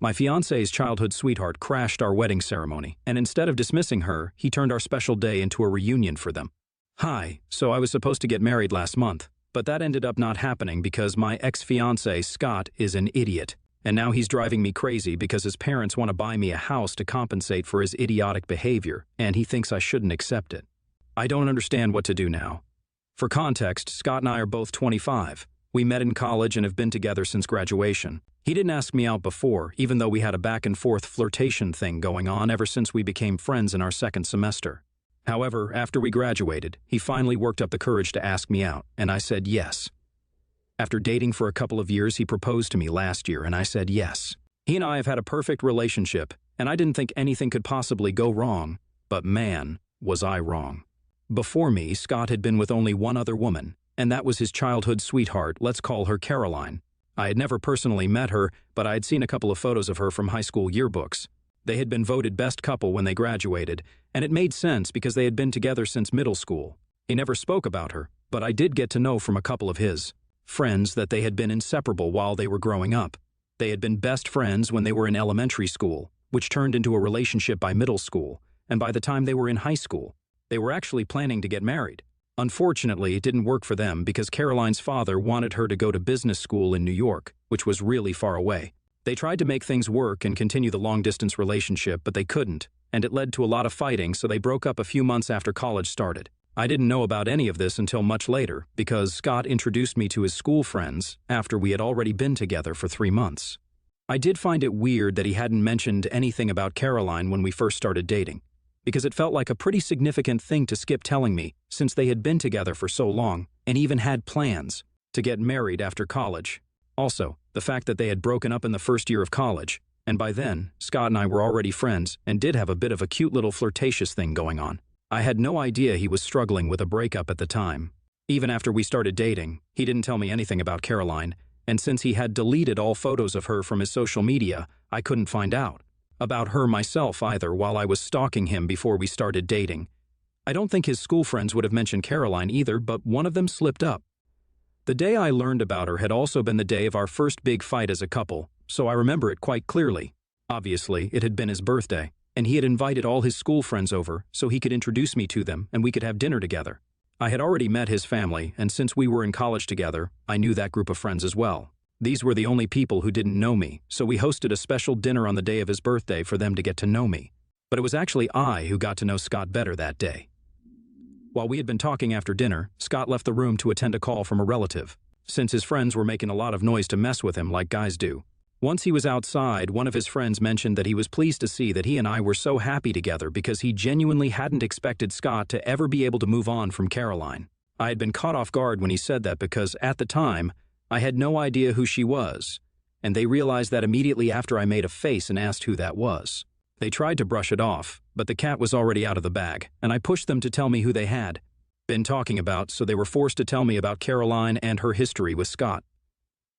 My fiancé's childhood sweetheart crashed our wedding ceremony, and instead of dismissing her, he turned our special day into a reunion for them. Hi, so I was supposed to get married last month, but that ended up not happening because my ex-fiancé, Scott, is an idiot. And now he's driving me crazy because his parents want to buy me a house to compensate for his idiotic behavior, and he thinks I shouldn't accept it. I don't understand what to do now. For context, Scott and I are both 25. We met in college and have been together since graduation. He didn't ask me out before, even though we had a back-and-forth flirtation thing going on ever since we became friends in our second semester. However, after we graduated, he finally worked up the courage to ask me out, and I said yes. After dating for a couple of years, he proposed to me last year, and I said yes. He and I have had a perfect relationship, and I didn't think anything could possibly go wrong, but man, was I wrong. Before me, Scott had been with only one other woman, and that was his childhood sweetheart, let's call her Caroline. I had never personally met her, but I had seen a couple of photos of her from high school yearbooks. They had been voted best couple when they graduated, and it made sense because they had been together since middle school. He never spoke about her, but I did get to know from a couple of his friends that they had been inseparable while they were growing up. They had been best friends when they were in elementary school, which turned into a relationship by middle school, and by the time they were in high school, they were actually planning to get married. Unfortunately, it didn't work for them because Caroline's father wanted her to go to business school in New York, which was really far away. They tried to make things work and continue the long-distance relationship, but they couldn't, and it led to a lot of fighting, so they broke up a few months after college started. I didn't know about any of this until much later because Scott introduced me to his school friends after we had already been together for 3 months. I did find it weird that he hadn't mentioned anything about Caroline when we first started dating, because it felt like a pretty significant thing to skip telling me since they had been together for so long and even had plans to get married after college. Also, the fact that they had broken up in the first year of college, and by then, Scott and I were already friends and did have a bit of a cute little flirtatious thing going on. I had no idea he was struggling with a breakup at the time. Even after we started dating, he didn't tell me anything about Caroline, and since he had deleted all photos of her from his social media, I couldn't find out about her myself either while I was stalking him before we started dating. I don't think his school friends would have mentioned Caroline either, but one of them slipped up. The day I learned about her had also been the day of our first big fight as a couple, so I remember it quite clearly. Obviously, it had been his birthday, and he had invited all his school friends over so he could introduce me to them and we could have dinner together. I had already met his family, and since we were in college together, I knew that group of friends as well. These were the only people who didn't know me, so we hosted a special dinner on the day of his birthday for them to get to know me. But it was actually I who got to know Scott better that day. While we had been talking after dinner, Scott left the room to attend a call from a relative, since his friends were making a lot of noise to mess with him like guys do. Once he was outside, one of his friends mentioned that he was pleased to see that he and I were so happy together because he genuinely hadn't expected Scott to ever be able to move on from Caroline. I had been caught off guard when he said that because, at the time, I had no idea who she was, and they realized that immediately after I made a face and asked who that was. They tried to brush it off, but the cat was already out of the bag, and I pushed them to tell me who they had been talking about, so they were forced to tell me about Caroline and her history with Scott.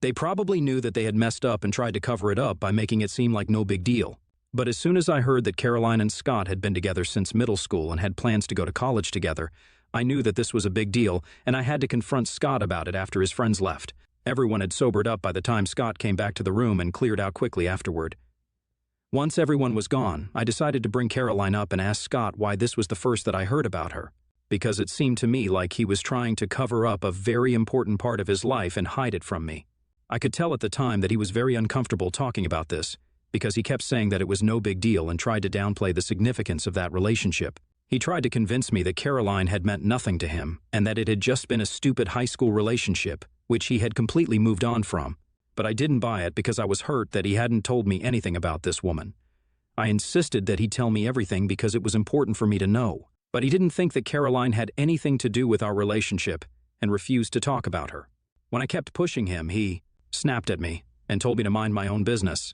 They probably knew that they had messed up and tried to cover it up by making it seem like no big deal. But as soon as I heard that Caroline and Scott had been together since middle school and had plans to go to college together, I knew that this was a big deal, and I had to confront Scott about it after his friends left. Everyone had sobered up by the time Scott came back to the room and cleared out quickly afterward. Once everyone was gone, I decided to bring Caroline up and ask Scott why this was the first that I heard about her, because it seemed to me like he was trying to cover up a very important part of his life and hide it from me. I could tell at the time that he was very uncomfortable talking about this, because he kept saying that it was no big deal and tried to downplay the significance of that relationship. He tried to convince me that Caroline had meant nothing to him and that it had just been a stupid high school relationship, which he had completely moved on from. But I didn't buy it because I was hurt that he hadn't told me anything about this woman. I insisted that he tell me everything because it was important for me to know, but he didn't think that Caroline had anything to do with our relationship and refused to talk about her. When I kept pushing him, he snapped at me and told me to mind my own business.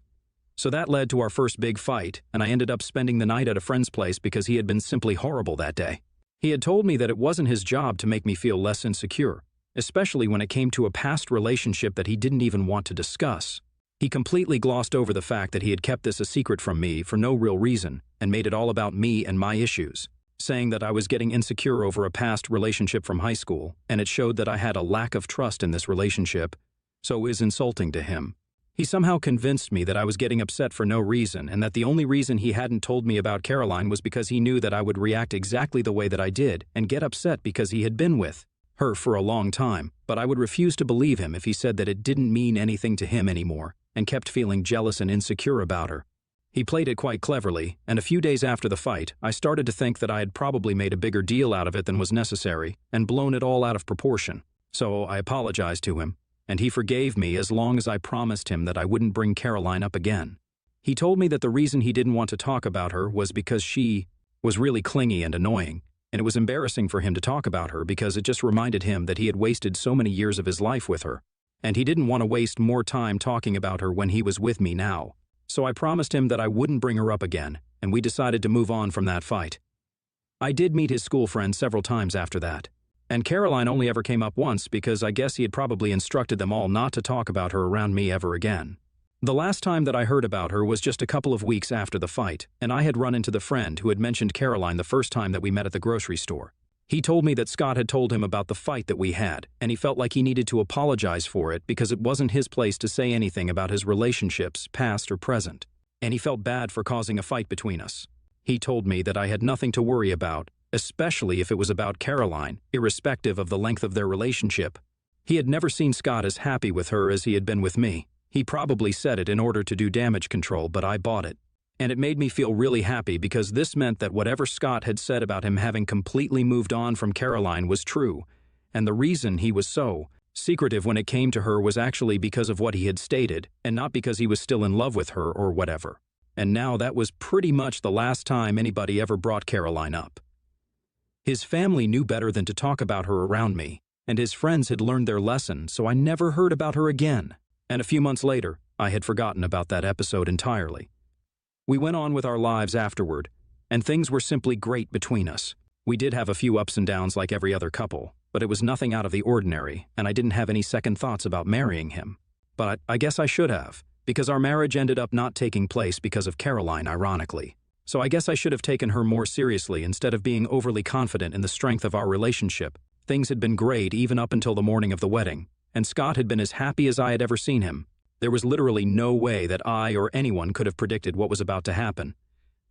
So that led to our first big fight, and I ended up spending the night at a friend's place because he had been simply horrible that day. He had told me that it wasn't his job to make me feel less insecure, especially when it came to a past relationship that he didn't even want to discuss. He completely glossed over the fact that he had kept this a secret from me for no real reason and made it all about me and my issues, saying that I was getting insecure over a past relationship from high school, and it showed that I had a lack of trust in this relationship, so it was insulting to him. He somehow convinced me that I was getting upset for no reason and that the only reason he hadn't told me about Caroline was because he knew that I would react exactly the way that I did and get upset because he had been with her for a long time, but I would refuse to believe him if he said that it didn't mean anything to him anymore and kept feeling jealous and insecure about her. He played it quite cleverly, and a few days after the fight, I started to think that I had probably made a bigger deal out of it than was necessary and blown it all out of proportion. So I apologized to him, and he forgave me as long as I promised him that I wouldn't bring Caroline up again. He told me that the reason he didn't want to talk about her was because she was really clingy and annoying, and it was embarrassing for him to talk about her because it just reminded him that he had wasted so many years of his life with her, and he didn't want to waste more time talking about her when he was with me now. So I promised him that I wouldn't bring her up again, and we decided to move on from that fight. I did meet his school friends several times after that, and Caroline only ever came up once because I guess he had probably instructed them all not to talk about her around me ever again. The last time that I heard about her was just a couple of weeks after the fight, and I had run into the friend who had mentioned Caroline the first time that we met at the grocery store. He told me that Scott had told him about the fight that we had, and he felt like he needed to apologize for it because it wasn't his place to say anything about his relationships, past or present, and he felt bad for causing a fight between us. He told me that I had nothing to worry about, especially if it was about Caroline, irrespective of the length of their relationship. He had never seen Scott as happy with her as he had been with me. He probably said it in order to do damage control, but I bought it. And it made me feel really happy because this meant that whatever Scott had said about him having completely moved on from Caroline was true, and the reason he was so secretive when it came to her was actually because of what he had stated, and not because he was still in love with her or whatever. And now that was pretty much the last time anybody ever brought Caroline up. His family knew better than to talk about her around me, and his friends had learned their lesson, so I never heard about her again. And a few months later, I had forgotten about that episode entirely. We went on with our lives afterward, and things were simply great between us. We did have a few ups and downs like every other couple, but it was nothing out of the ordinary, and I didn't have any second thoughts about marrying him. But I guess I should have, because our marriage ended up not taking place because of Caroline, ironically. So I guess I should have taken her more seriously instead of being overly confident in the strength of our relationship. Things had been great even up until the morning of the wedding, and Scott had been as happy as I had ever seen him. There was literally no way that I or anyone could have predicted what was about to happen.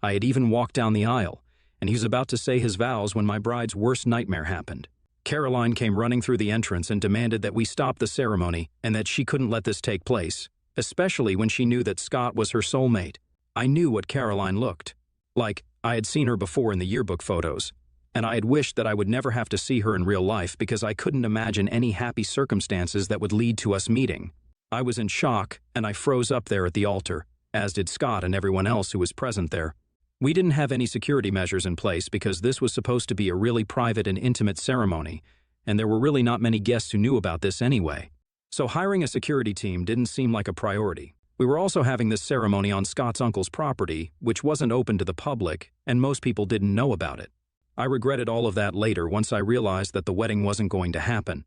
I had even walked down the aisle, and he was about to say his vows when my bride's worst nightmare happened. Caroline came running through the entrance and demanded that we stop the ceremony and that she couldn't let this take place, especially when she knew that Scott was her soulmate. I knew what Caroline looked like. I had seen her before in the yearbook photos, and I had wished that I would never have to see her in real life because I couldn't imagine any happy circumstances that would lead to us meeting. I was in shock, and I froze up there at the altar, as did Scott and everyone else who was present there. We didn't have any security measures in place because this was supposed to be a really private and intimate ceremony, and there were really not many guests who knew about this anyway. So hiring a security team didn't seem like a priority. We were also having this ceremony on Scott's uncle's property, which wasn't open to the public, and most people didn't know about it. I regretted all of that later once I realized that the wedding wasn't going to happen.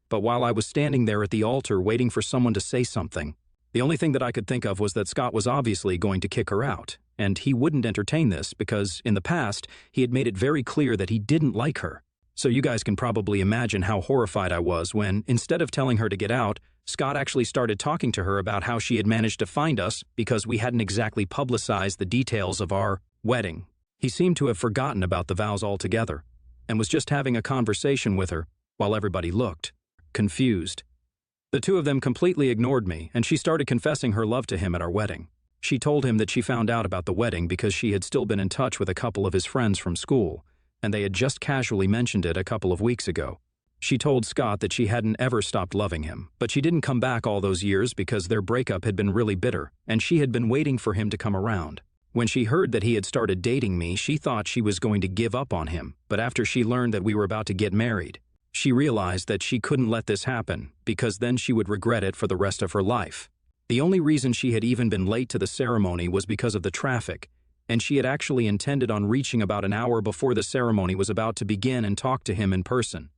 But while I was standing there at the altar waiting for someone to say something, the only thing that I could think of was that Scott was obviously going to kick her out, and he wouldn't entertain this because, in the past, he had made it very clear that he didn't like her. So you guys can probably imagine how horrified I was when, instead of telling her to get out, Scott actually started talking to her about how she had managed to find us because we hadn't exactly publicized the details of our wedding. He seemed to have forgotten about the vows altogether, and was just having a conversation with her while everybody looked confused. The two of them completely ignored me, and she started confessing her love to him at our wedding. She told him that she found out about the wedding because she had still been in touch with a couple of his friends from school, and they had just casually mentioned it a couple of weeks ago. She told Scott that she hadn't ever stopped loving him, but she didn't come back all those years because their breakup had been really bitter, and she had been waiting for him to come around. When she heard that he had started dating me, she thought she was going to give up on him, but after she learned that we were about to get married, she realized that she couldn't let this happen because then she would regret it for the rest of her life. The only reason she had even been late to the ceremony was because of the traffic, and she had actually intended on reaching about an hour before the ceremony was about to begin and talk to him in person.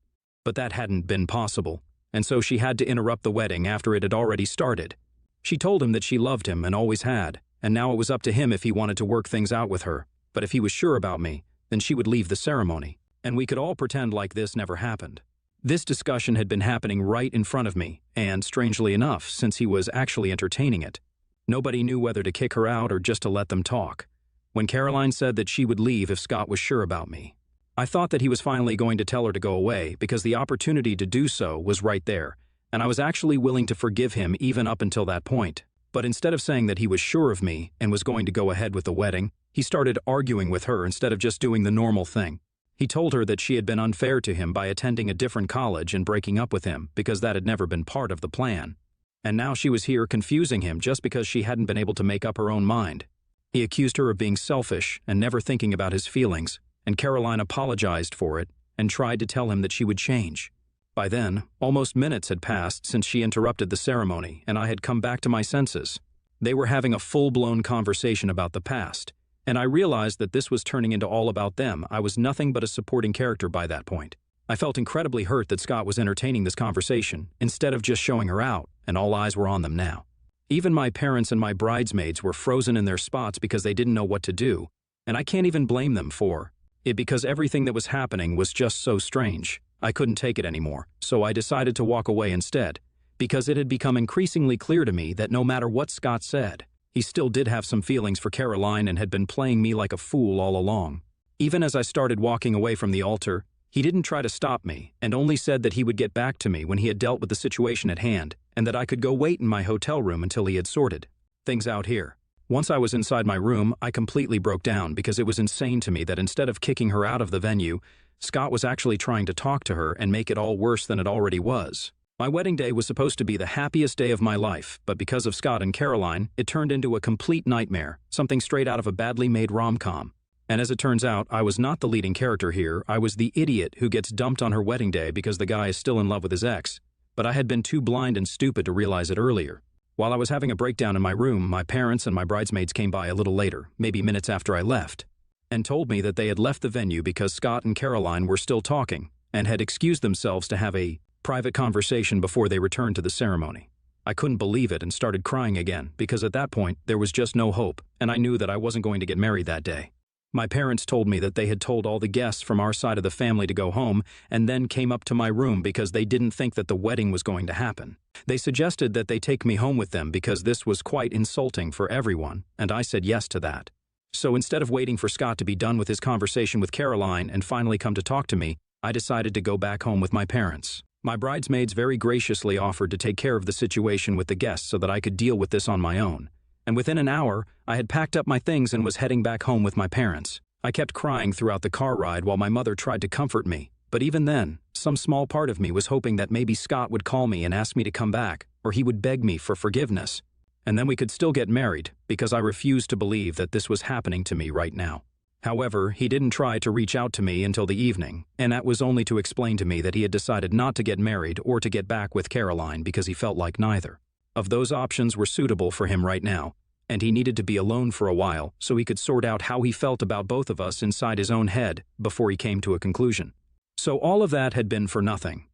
But that hadn't been possible, and so she had to interrupt the wedding after it had already started. She told him that she loved him and always had, and now it was up to him if he wanted to work things out with her, but if he was sure about me, then she would leave the ceremony, and we could all pretend like this never happened. This discussion had been happening right in front of me, and strangely enough, since he was actually entertaining it, nobody knew whether to kick her out or just to let them talk. When Caroline said that she would leave if Scott was sure about me, I thought that he was finally going to tell her to go away because the opportunity to do so was right there, and I was actually willing to forgive him even up until that point. But instead of saying that he was sure of me and was going to go ahead with the wedding, he started arguing with her instead of just doing the normal thing. He told her that she had been unfair to him by attending a different college and breaking up with him because that had never been part of the plan. And now she was here confusing him just because she hadn't been able to make up her own mind. He accused her of being selfish and never thinking about his feelings, and Caroline apologized for it and tried to tell him that she would change. By then, almost minutes had passed since she interrupted the ceremony, and I had come back to my senses. They were having a full-blown conversation about the past, and I realized that this was turning into all about them. I was nothing but a supporting character by that point. I felt incredibly hurt that Scott was entertaining this conversation instead of just showing her out, and all eyes were on them now. Even my parents and my bridesmaids were frozen in their spots because they didn't know what to do, and I can't even blame them for it because everything that was happening was just so strange. I couldn't take it anymore, so I decided to walk away instead, because it had become increasingly clear to me that no matter what Scott said, he still did have some feelings for Caroline and had been playing me like a fool all along. Even as I started walking away from the altar, he didn't try to stop me and only said that he would get back to me when he had dealt with the situation at hand and that I could go wait in my hotel room until he had sorted things out here. Once I was inside my room, I completely broke down because it was insane to me that instead of kicking her out of the venue, Scott was actually trying to talk to her and make it all worse than it already was. My wedding day was supposed to be the happiest day of my life, but because of Scott and Caroline, it turned into a complete nightmare, something straight out of a badly made rom-com. And as it turns out, I was not the leading character here. I was the idiot who gets dumped on her wedding day because the guy is still in love with his ex, but I had been too blind and stupid to realize it earlier. While I was having a breakdown in my room, my parents and my bridesmaids came by a little later, maybe minutes after I left, and told me that they had left the venue because Scott and Caroline were still talking and had excused themselves to have a private conversation before they returned to the ceremony. I couldn't believe it and started crying again because at that point there was just no hope, and I knew that I wasn't going to get married that day. My parents told me that they had told all the guests from our side of the family to go home and then came up to my room because they didn't think that the wedding was going to happen. They suggested that they take me home with them because this was quite insulting for everyone, and I said yes to that. So instead of waiting for Scott to be done with his conversation with Caroline and finally come to talk to me, I decided to go back home with my parents. My bridesmaids very graciously offered to take care of the situation with the guests so that I could deal with this on my own. And within an hour, I had packed up my things and was heading back home with my parents. I kept crying throughout the car ride while my mother tried to comfort me, but even then, some small part of me was hoping that maybe Scott would call me and ask me to come back, or he would beg me for forgiveness. And then we could still get married, because I refused to believe that this was happening to me right now. However, he didn't try to reach out to me until the evening, and that was only to explain to me that he had decided not to get married or to get back with Caroline because he felt like neither of those options were suitable for him right now, and he needed to be alone for a while so he could sort out how he felt about both of us inside his own head before he came to a conclusion. So all of that had been for nothing.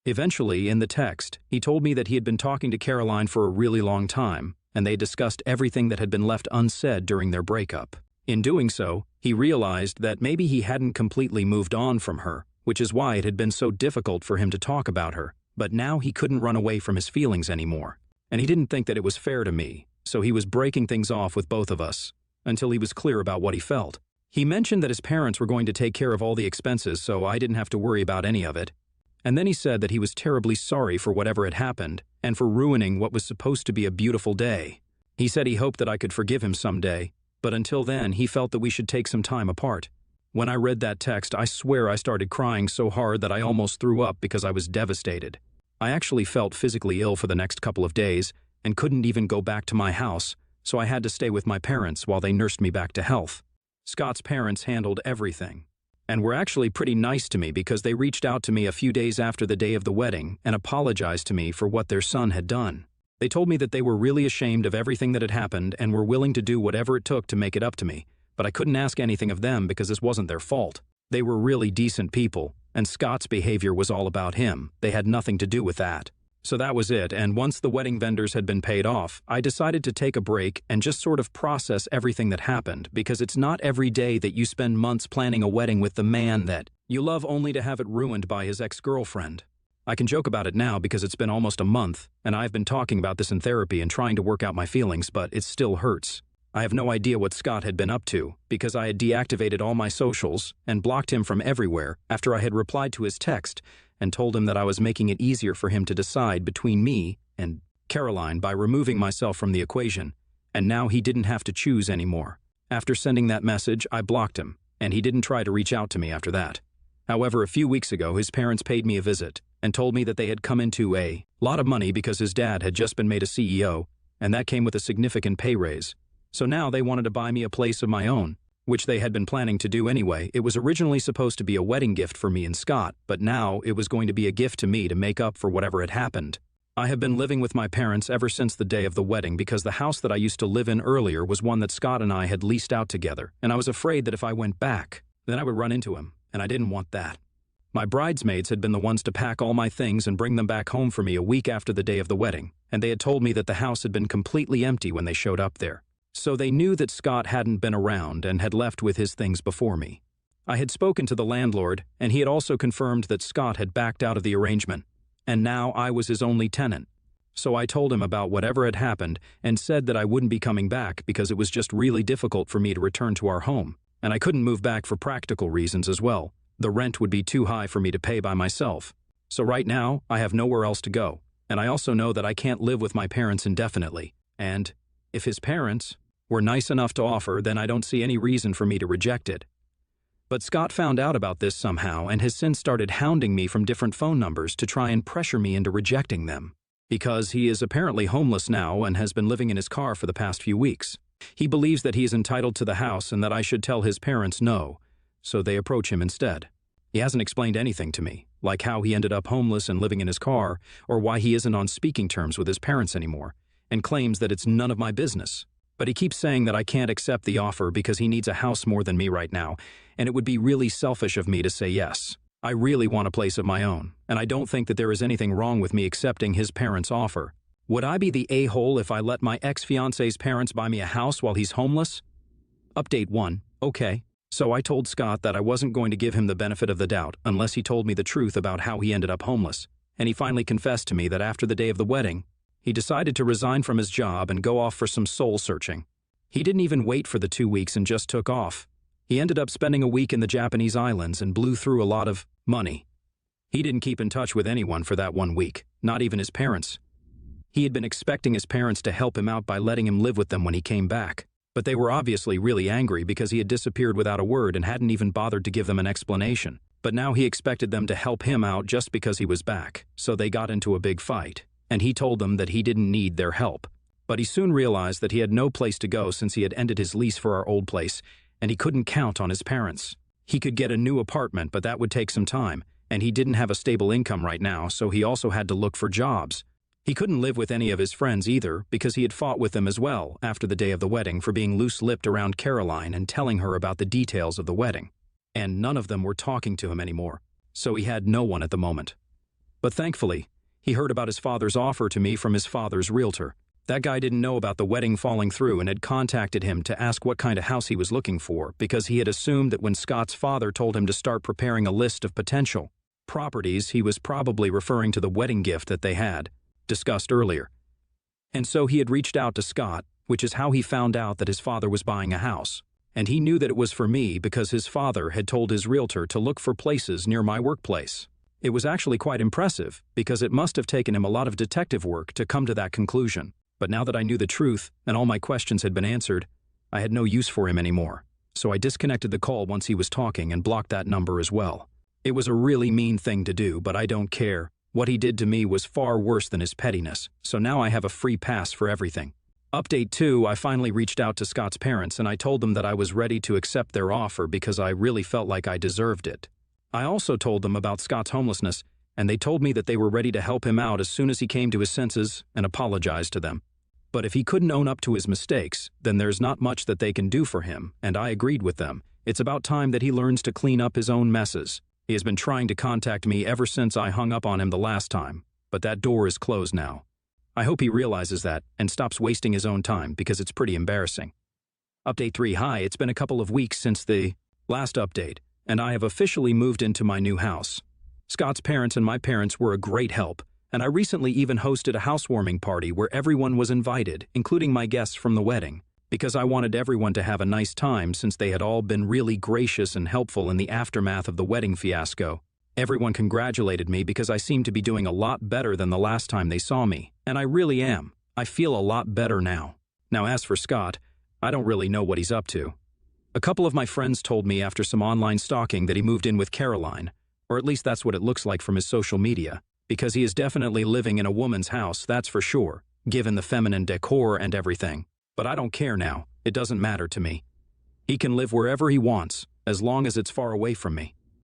Eventually, in the text, he told me that he had been talking to Caroline for a really long time, and they discussed everything that had been left unsaid during their breakup. In doing so, he realized that maybe he hadn't completely moved on from her, which is why it had been so difficult for him to talk about her, but now he couldn't run away from his feelings anymore. And he didn't think that it was fair to me, so he was breaking things off with both of us, until he was clear about what he felt. He mentioned that his parents were going to take care of all the expenses, so I didn't have to worry about any of it. And then he said that he was terribly sorry for whatever had happened, and for ruining what was supposed to be a beautiful day. He said he hoped that I could forgive him someday, but until then, he felt that we should take some time apart. When I read that text, I swear I started crying so hard that I almost threw up because I was devastated. I actually felt physically ill for the next couple of days and couldn't even go back to my house, so I had to stay with my parents while they nursed me back to health. Scott's parents handled everything, and were actually pretty nice to me because they reached out to me a few days after the day of the wedding and apologized to me for what their son had done. They told me that they were really ashamed of everything that had happened and were willing to do whatever it took to make it up to me, but I couldn't ask anything of them because this wasn't their fault. They were really decent people, and Scott's behavior was all about him. They had nothing to do with that. So that was it, and once the wedding vendors had been paid off, I decided to take a break and just sort of process everything that happened, because it's not every day that you spend months planning a wedding with the man that you love only to have it ruined by his ex-girlfriend. I can joke about it now because it's been almost a month, and I've been talking about this in therapy and trying to work out my feelings, but it still hurts. I have no idea what Scott had been up to, because I had deactivated all my socials and blocked him from everywhere after I had replied to his text and told him that I was making it easier for him to decide between me and Caroline by removing myself from the equation, and now he didn't have to choose anymore. After sending that message, I blocked him, and he didn't try to reach out to me after that. However, a few weeks ago, his parents paid me a visit and told me that they had come into a lot of money because his dad had just been made a CEO, and that came with a significant pay raise. So now they wanted to buy me a place of my own, which they had been planning to do anyway. It was originally supposed to be a wedding gift for me and Scott, but now it was going to be a gift to me to make up for whatever had happened. I have been living with my parents ever since the day of the wedding because the house that I used to live in earlier was one that Scott and I had leased out together, and I was afraid that if I went back, then I would run into him, and I didn't want that. My bridesmaids had been the ones to pack all my things and bring them back home for me a week after the day of the wedding, and they had told me that the house had been completely empty when they showed up there. So they knew that Scott hadn't been around and had left with his things before me. I had spoken to the landlord, and he had also confirmed that Scott had backed out of the arrangement, and now I was his only tenant. So I told him about whatever had happened and said that I wouldn't be coming back because it was just really difficult for me to return to our home, and I couldn't move back for practical reasons as well. The rent would be too high for me to pay by myself. So right now, I have nowhere else to go, and I also know that I can't live with my parents indefinitely, and if his parents were nice enough to offer, then I don't see any reason for me to reject it. But Scott found out about this somehow and has since started hounding me from different phone numbers to try and pressure me into rejecting them, because he is apparently homeless now and has been living in his car for the past few weeks. He believes that he is entitled to the house and that I should tell his parents no, so they approach him instead. He hasn't explained anything to me, like how he ended up homeless and living in his car, or why he isn't on speaking terms with his parents anymore, and claims that it's none of my business. But he keeps saying that I can't accept the offer because he needs a house more than me right now, and it would be really selfish of me to say yes. I really want a place of my own, and I don't think that there is anything wrong with me accepting his parents' offer. Would I be the a-hole if I let my ex-fiancé's parents buy me a house while he's homeless? Update 1. Okay. So I told Scott that I wasn't going to give him the benefit of the doubt unless he told me the truth about how he ended up homeless, and he finally confessed to me that after the day of the wedding, he decided to resign from his job and go off for some soul-searching. He didn't even wait for the 2 weeks and just took off. He ended up spending a week in the Japanese islands and blew through a lot of money. He didn't keep in touch with anyone for that 1 week, not even his parents. He had been expecting his parents to help him out by letting him live with them when he came back, but they were obviously really angry because he had disappeared without a word and hadn't even bothered to give them an explanation. But now he expected them to help him out just because he was back, so they got into a big fight, and he told them that he didn't need their help. But he soon realized that he had no place to go since he had ended his lease for our old place, and he couldn't count on his parents. He could get a new apartment, but that would take some time, and he didn't have a stable income right now, so he also had to look for jobs. He couldn't live with any of his friends either because he had fought with them as well after the day of the wedding for being loose-lipped around Caroline and telling her about the details of the wedding. And none of them were talking to him anymore, so he had no one at the moment. But thankfully, he heard about his father's offer to me from his father's realtor. That guy didn't know about the wedding falling through and had contacted him to ask what kind of house he was looking for because he had assumed that when Scott's father told him to start preparing a list of potential properties, he was probably referring to the wedding gift that they had discussed earlier. And so he had reached out to Scott, which is how he found out that his father was buying a house. And he knew that it was for me because his father had told his realtor to look for places near my workplace. It was actually quite impressive because it must have taken him a lot of detective work to come to that conclusion. But now that I knew the truth and all my questions had been answered, I had no use for him anymore. So I disconnected the call once he was talking and blocked that number as well. It was a really mean thing to do, but I don't care. What he did to me was far worse than his pettiness, so now I have a free pass for everything. Update 2, I finally reached out to Scott's parents and I told them that I was ready to accept their offer because I really felt like I deserved it. I also told them about Scott's homelessness, and they told me that they were ready to help him out as soon as he came to his senses and apologized to them. But if he couldn't own up to his mistakes, then there's not much that they can do for him, and I agreed with them. It's about time that he learns to clean up his own messes. He has been trying to contact me ever since I hung up on him the last time, but but that door is closed now. I hope he realizes that and stops wasting his own time because it's pretty embarrassing. Update 3. Hi, it's been a couple of weeks since the last update, and I have officially moved into my new house. Scott's parents and my parents were a great help, and I recently even hosted a housewarming party where everyone was invited, including my guests from the wedding, because I wanted everyone to have a nice time since they had all been really gracious and helpful in the aftermath of the wedding fiasco. Everyone congratulated me because I seemed to be doing a lot better than the last time they saw me, and I really am. I feel a lot better now. Now, as for Scott, I don't really know what he's up to. A couple of my friends told me after some online stalking that he moved in with Caroline, or at least that's what it looks like from his social media, because he is definitely living in a woman's house, that's for sure, given the feminine decor and everything. But I don't care now. It doesn't matter to me. He can live wherever he wants, as long as it's far away from me.